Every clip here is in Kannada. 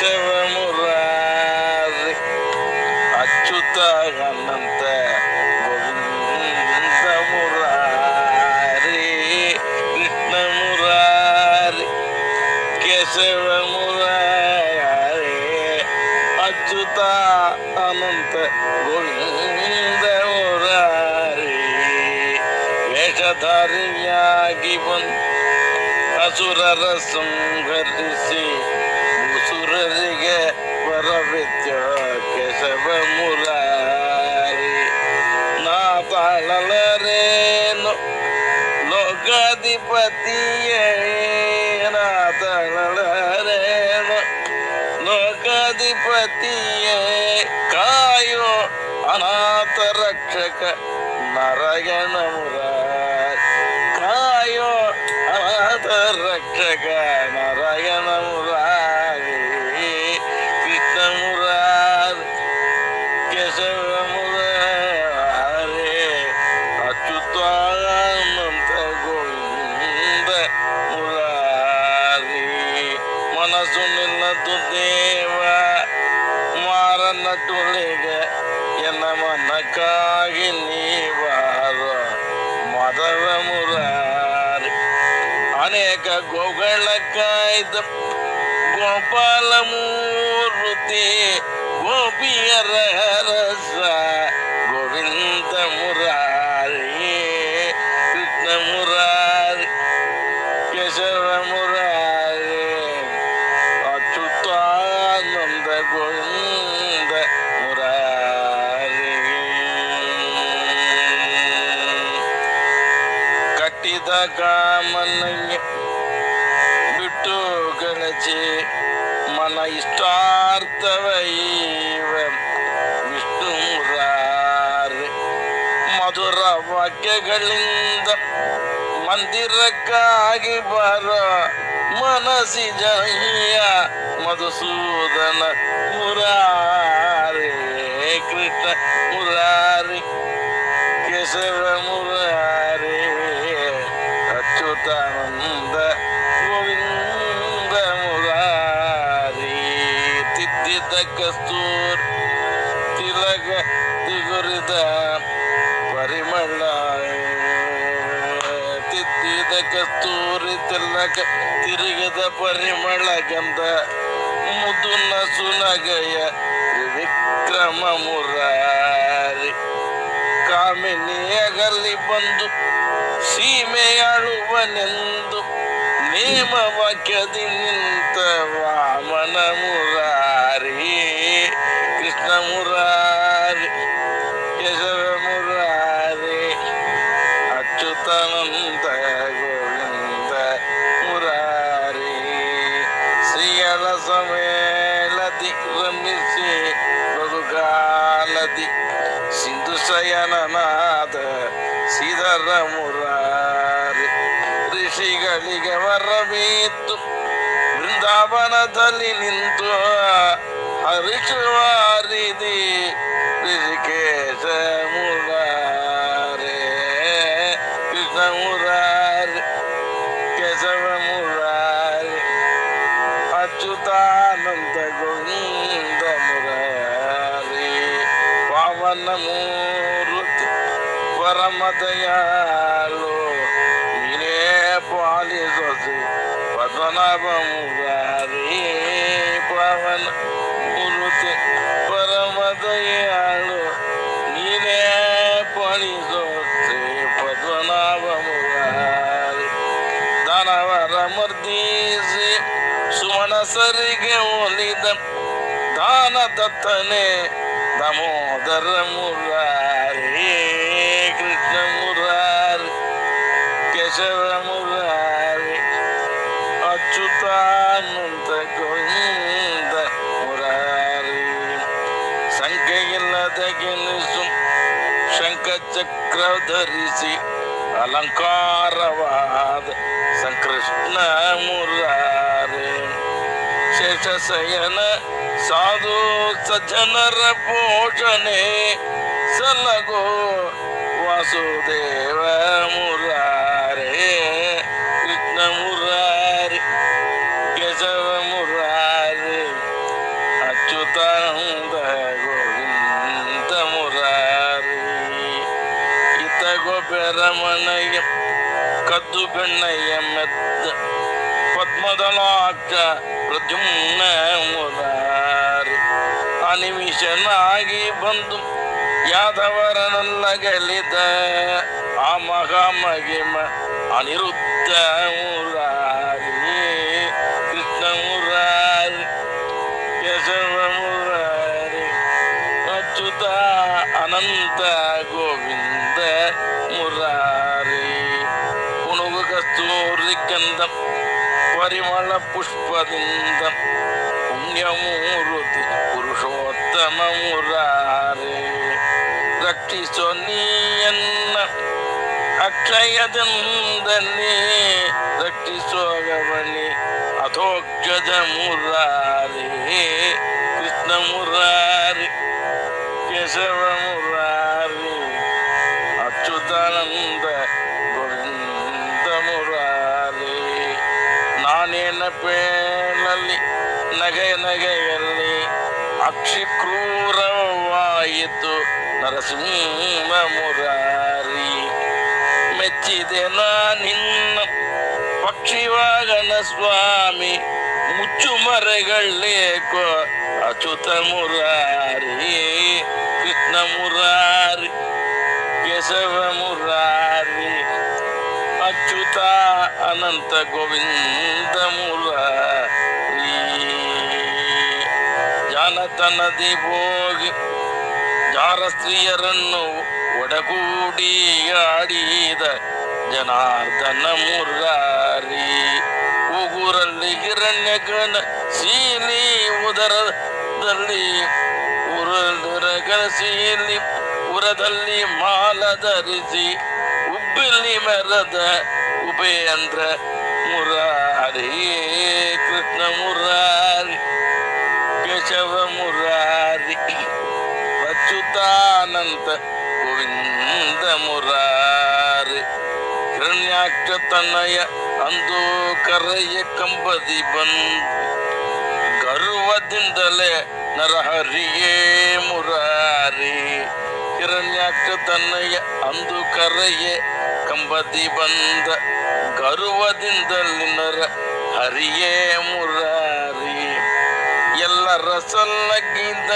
ಕೇಶವ ಮುರಾರಿ ಅಚ್ಯುತ ಅನಂತ ಗೋವಿಂದ ಮುರಾರಿ ಕೃಷ್ಣ ಮುರಾರಿ ಕೇಶವ ಮುರಾರಿ ಅಚ್ಯುತ ಅನಂತ ಗೋವಿಂದ ಮುರಾರಿ ವೇಷಧಾರಿಯಾಗಿ ಬಂದು ಅಸುರರ ಸಂಹರಿಸಿ ಮುಸುರರಿಗೆ ವರವಿದ್ಯ ಕೇಶವ ಮುರಾರಿ ನಾ ತಾಳಲರೇನು ಲೋಕಾಧಿಪತಿಯೇ ನಾ ತಾಳಲರೇನು ಲೋಕಾಧಿಪತಿಯೇ ಕಾಯೋ ಅನಾಥ ರಕ್ಷಕ ನಾರಾಯಣ ಮುರಾರಿ ಕಾಯೋ ಅನಾಥ ರಕ್ಷಕ ನಾರಾಯಣ ಮುರಾರಿ ಕೃಷ್ಣ ಮುರಾರಿ ಕೇಶವ ಮುರಾರಿ ಅಚ್ಯುತಾನಂತ ಗೋವಿಂದ ಮುರಾರಿ ಮನಸ್ಸು ನಿನ್ನದು ದೇವ ಮಾರನ ಟುಳಿಗ ಎನ್ನ ಮನಕ್ಕಾಗಿ ನೀವಾರ ಮಾಧವ ಮುರಾರಿ ಅನೇಕ ಗೋಗಳ ಕಾಯ್ದ ಗೋಪಾಲ ಮೂರ್ತಿ ಗೋಪಿಯರ ರಸ ಗೋವಿಂದ ಮುರಾರಿ ಕೃಷ್ಣ ಮುರಾರಿ ಕೇಶವ ಮುರಾರಿ ಅಚ್ಯುತಾನಂದ ಗೋವಿಂದ ಮುರಾರಿ ಕಟ್ಟಿದ ಕಾಮನಯ್ಯ ಬಿಟ್ಟು ಗಳಚಿ ಮನ ಇಷ್ಟಾರ್ಥವೈವ ವಿಷ್ಣು ಮುರಾರಿ ಮಧುರ ವಾಕ್ಯಗಳಿಂದ ಮಂದಿರಕ್ಕಾಗಿ ಬರೋ ಮನಸಿ ಜಯ ಮಧುಸೂದನ ಮುರಾರಿ ಕೃಷ್ಣ ಮುರಾರಿ ಕೇಶವ ಮುರಾರಿ ಅಚ್ಯುತಾನಂದ ಗೋವಿಂದ ಮುರಾರಿ ತಿದ್ದಿದ ಕಸ್ತೂರ್ ತಿಲಕ ತಿಗುರಿದ ಪರಿಮಳ ತಿದ್ದಿದ ಕಸ್ತೂರಿ ತಿಲಕ ತಿರುಗಿದ ಪರಿಮಳ ಗಂಧ ಮುದುನ ಸುನಗಯ ತ್ರಿವಿಕ್ರಮ ಮುರಾರಿ ಕಾಮಿನಿಯಗಲ್ಲಿ ಬಂದು ಸೀಮೆಯಾಳುವನೆಂದು ನೇಮ ವಾಕ್ಯದಿ ನಿಂತ ವಾಮನ ಮುರಾರಿ ಕೃಷ್ಣ ಮುರಾರಿ ಕೇಶವ ಮುರಾರಿ ಅಚ್ಯುತಾನಂದ ಗೋವಿಂದ ಮುರಾರಿ ಶ್ರೀಯಳ ಸಮೇಲದಿ ರಮಿಸಿ ಬಹುಕಾಲದಿ ಸಿಂಧು ಶಯನನಾದ ಶ್ರೀಧರ ಮುರಾರಿ ಋಷಿಗಳಿಗೆ ವರವಿತ್ತು ಬೃಂದಾವನದಲ್ಲಿ ನಿಂತು ಹರಿಷುವಾರಿದಿ ಋಷಿಕೇಶ ಮುರಾರಿ ಕೃಷ್ಣ ಮುರಾರಿ ಕೇಶವ ಮುರಾರಿ ಅಚ್ಯುತಾನಂದ ಗೋವಿಂದ ಮುರಾರಿ ಪಾವನ ಮೂರ್ತಿ ಪರಮದಯಾಳು ನೀನೇ ಪಾಲಿಸೋಸಿ ಪದ್ಮನಾಭ ಮುರಾರಿ ಪಾವನ ಮೂರ್ತಿ ಪರಮದಯಾಳು ನೀನೇ ಪಾಲಿಸೋಸಿ ಪದ್ಮನಾಭ ಮುರಾರಿ ದಾನವರ ಮರ್ದಿಸಿ ಸುಮನಸರಿಗೆ ಒಲಿದ ದಾನ ದತ್ತನೆ ದಾಮೋದರ ಮುರಾರಿ ಕೃಷ್ಣ ಮುರಾರಿ ಕೇಶವ ಮುರಾರಿ ಅಚ್ಯುತಾನಂದ ಗೋವಿಂದ ಮುರಾರಿ ಸಂಖ್ಯೆಯಿಲ್ಲದ ಗೆಲ್ಲಿಸು ಶಂಖ ಚಕ್ರ ಧರಿಸಿ ಅಲಂಕಾರವಾದ ಸಂಕೃಷ್ಣ ಮುರಾರಿ ಶೇಷಶಯನ ಸಾಧು ಸಜ್ಜನರ ಪೋಷಣೆ ಸಲಗೋ ವಾಸುದೇವ ಮುರಾರಿ ಕೃಷ್ಣ ಮುರಾರಿ ಕೇಶವ ಮುರಾರಿ ಕದ್ದು ಬೆಣ್ಣೆಯ ಮೆದ್ದ ಪದ್ಮದಲಾಕ್ಷ ಪ್ರದ್ಯುಮ್ನ ಮುರಾರಿ ಅನಿಮಿಷನಾಗಿ ಬಂದು ಯಾದವರನಲ್ಲಗಲಿದ ಆ ಮಹಾಮಹಿಮ ಅನಿರುದ್ಧ ಮುರಾರಿ ಕೃಷ್ಣ ಮುರಾರಿ ಕೇಶವ ಮುರಾರಿ ಅಚ್ಯುತ ಅನಂತ ಗೋವಿಂದ ಮುರಾರಿ ಪುಣುಗು ಕಸ್ತೂರಿ ಗಂಧಂ ಪರಿಮಳ ಪುಷ್ಪದಿಂದ ಪುಣ್ಯಮೂರ್ತಿ ಪುರುಷೋತ್ತಮ ಮುರಾರಿ ರಕ್ಷಿಸೋ ನೀಯನ್ನ ಅಕ್ಷಯದಿಂದಲೇ ರಕ್ಷಿಸೋ ಗವನಿ ಅಥೋಕ್ಷಜ ಮುರಾರಿ ಕೃಷ್ಣ ಮುರಾರಿ ಕೇಶವ ಮುರಾರಿ ಅಚ್ಯುತಾನಂದ ಗೋವಿಂದ ಮುರಾರಿ ನಾನೇನ ಪೇಳಲಿ ನಗೆಯಲ್ಲಿ ಅಕ್ಷಿ ಕ್ರೂರವಾಯಿತು ನರಸಿಂಹ ಮುರಾರಿ ಮೆಚ್ಚಿದೆ ನಿನ್ನ ಪಕ್ಷಿವಾಗನ ಸ್ವಾಮಿ ಮುಚ್ಚುಮರೆಗಳೇಕೋ ಅಚ್ಯುತ ಮುರಾರಿ ಕೃಷ್ಣ ಮುರಾರಿ ಕೇಶವ ಮುರಾರಿ ಅಚ್ಯುತ ಅನಂತ ಗೋವಿಂದ ಮುರಾರಿ ಜಾನತನದಿ ಹೋಗಿ ಜಾರ ಸ್ತ್ರೀಯರನ್ನು ಒಡಗೂಡಿ ಆಡಿದ ಜನಾರ್ದನ ಮುರಾರಿ ಉಗುರಲ್ಲಿ ಹಿರಣ್ಯಗಣ ಸೀಲಿ ಉದರದಲ್ಲಿ ಸೀಲಿ ಉರದಲ್ಲಿ ಮಾಲ ಧರಿಸಿ ಉಬ್ಬಿಲಿ ಮೆರದ ಉಪೇಂದ್ರ ಮುರಾರಿ ಕೃಷ್ಣ ಮುರಾರಿ ಕೇಶವ ಮುರಾರಿ ಅಚ್ಯುತಾನಂತ ಗೋವಿಂದ ಮುರಾರಿ ಹಿರಣ್ಯಾಕ್ಷ ತನ್ನಯ ಅಂದು ಕರೆಯ ಕಂಬದಿ ಬಂದು ಗರ್ವದಿಂದಲೇ ನರಹರಿಯೇ ಮುರಾರಿ ಹಿರಣ್ಯಾಕ್ಷ ತನ್ನಯ ಅಂದು ಕರೆಯೇ ಕಂಬದಿ ಬಂದ ಗರ್ವದಿಂದಲೇ ನರ ಹರಿಯೇ ಮುರಾರಿ ಎಲ್ಲರ ಸಲ್ಲಗಿದ್ದ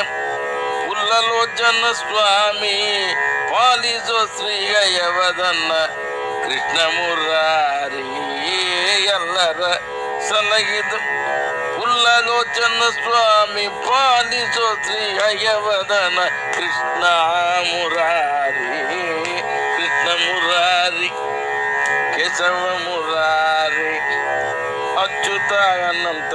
ಉಲ್ಲಲೋಚನ ಸ್ವಾಮಿ ಪಾಲಿಸೋ ಶ್ರೀಯವದನ್ನ ಕೃಷ್ಣ ಮುರಾರಿ ಎಲ್ಲರ ಸಲಗಿದ ಉಲ್ಲಲೋಚನ ಸ್ವಾಮಿ ಪಾಲಿಸೋ ಶ್ರೀಯವದನ ಕೃಷ್ಣ ಮುರಾರಿ ಕೃಷ್ಣ ಮುರಾರಿ ಕೇಶವ ಮುರಾರಿ ಅಚ್ಯುತ ಅನಂತ